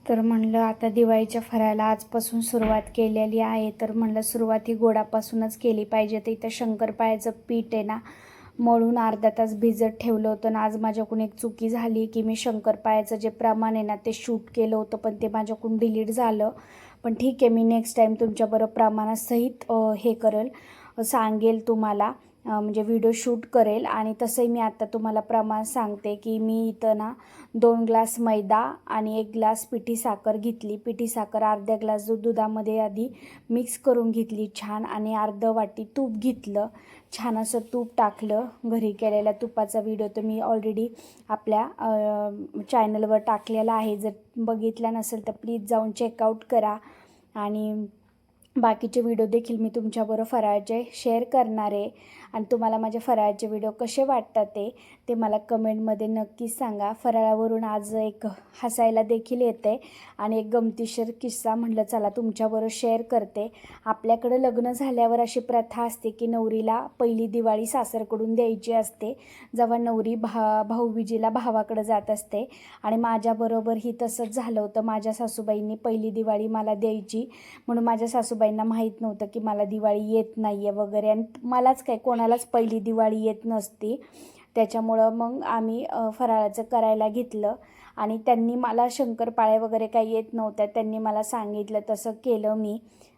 तर म्हणलं आता दिवाळीच्या फराळाला आजपासून सुरुवात केलेली आहे, तर म्हणलं सुरुवात ही गोडापासूनच केली पाहिजे. तर इथं शंकरपाळ्याचं पीठ आहे ना, मळून अर्धा तास भिजत ठेवलं होतं ना. आज माझ्याकडून एक चुकी झाली की मी शंकरपाळ्याचं जे प्रमाण आहे ना ते शूट केलं होतं, पण ते माझ्याकडून डिलीट झालं. पण ठीक आहे, मी नेक्स्ट टाईम तुमच्याबरोबर प्रमाणासहित हे करेल, सांगेल तुम्हाला, म्हणजे व्हिडिओ शूट करेल. आणि तसंही मी आता तुम्हाला प्रमाण सांगते की मी इथं ना 2 ग्लास मैदा आणि 1 ग्लास पिठी साखर घेतली. पिठी साखर अर्धा ग्लास दुधामध्ये आधी मिक्स करून घेतली छान, आणि अर्ध वाटी तूप घेतलं. छान असं तूप टाकलं. घरी केलेल्या तुपाचा व्हिडिओ तर मी ऑलरेडी आपल्या चॅनलवर टाकलेला आहे. जर बघितला नसेल तर प्लीज जाऊन चेकआउट करा. आणि बाकीचे व्हिडिओ देखील मी तुमच्याबरोबर फराळाचे शेअर करणार आहे. आणि तुम्हाला माझे फराळाचे व्हिडिओ कसे वाटतात ते मला कमेंटमध्ये नक्कीच सांगा. फराळावरून आज एक हसायला देखील येते आणि एक गमतीशीर किस्सा म्हटलं चला तुमच्याबरोबर शेअर करते. आपल्याकडं लग्न झाल्यावर अशी प्रथा असते की नवरीला पहिली दिवाळी सासरकडून द्यायची असते, जेव्हा नवरी भाऊबीजेला भावाकडे जात असते. आणि माझ्याबरोबर ही तसंच झालं होतं. माझ्या सासूबाईंनी पहिली दिवाळी मला द्यायची, म्हणून माझ्या सासूबाईंना माहीत नव्हतं की मला दिवाळी येत नाही आहे वगैरे. आणि मलाच काय कोणालाच पहिली दिवाळी येत नसती. त्याच्यामुळं मग आम्ही फराळाचं करायला घेतलं. आणि त्यांनी मला शंकरपाळ्या वगैरे काही येत नव्हत्या, त्यांनी मला सांगितलं तसं केलं मी.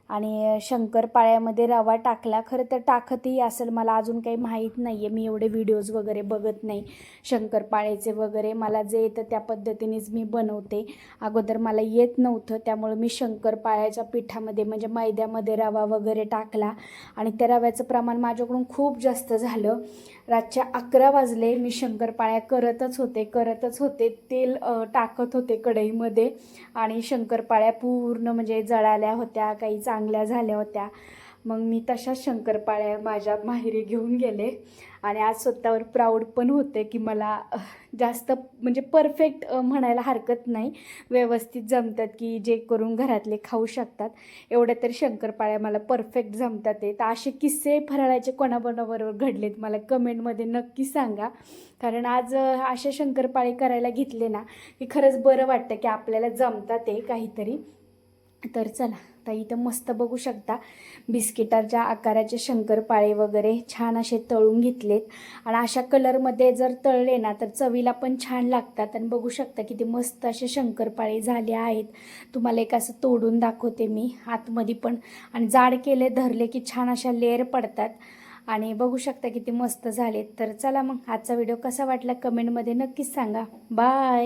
आणि शंकरपाळ्यामध्ये रवा टाकला. खरं तर टाकतही असेल, मला अजून काही माहीत नाही आहे. मी एवढे व्हिडिओज वगैरे बघत नाही शंकरपाळ्याचे वगैरे. मला जे येतं त्या पद्धतीनेच मी बनवते. अगोदर मला येत नव्हतं, त्यामुळं मी शंकरपाळ्याच्या पिठामध्ये म्हणजे मैद्यामध्ये रवा वगैरे टाकला. आणि त्या रव्याचं प्रमाण माझ्याकडून खूप जास्त झालं. रातच्या 11 वाजले, मी शंकरपाळ्या करतच होते. तेल टाकत होते कढईमध्ये. आणि शंकरपाळ्या पूर्ण म्हणजे जळाल्या होत्या, काही चांगल्या झाल्या होत्या. मग मी तशाच शंकरपाळ्या माझ्या माहेरी घेऊन गेले. आणि आज स्वतःवर प्राऊड पण होते की मला जास्त म्हणजे परफेक्ट म्हणायला हरकत नाही, व्यवस्थित जमतात की जे करून घरातले खाऊ शकतात. एवढ्या तरी शंकरपाळ्या मला परफेक्ट जमतात. तर असे किस्से फराळाचे कोणाबरोबर घडलेत मला कमेंटमध्ये नक्की सांगा. कारण आज असे शंकरपाळे करायला घेतले ना की खरंच बरं वाटतं की आपल्याला जमतात ते काहीतरी. तर चला, तर इथं मस्त बघू शकता बिस्किटाच्या आकाराचे शंकरपाळे वगैरे छान असे तळून घेतलेत. आणि अशा कलरमध्ये जर तळले ना तर चवीला पण छान लागतात. आणि बघू शकता किती मस्त असे शंकरपाळे झाले आहेत. तुम्हाला एक असं तोडून दाखवते मी आतमध्ये पण. आणि जाड केले धरले की छान अशा लेअर पडतात. आणि बघू शकता किती मस्त झालेत. तर चला मग आजचा व्हिडिओ कसा वाटला कमेंटमध्ये नक्कीच सांगा. बाय.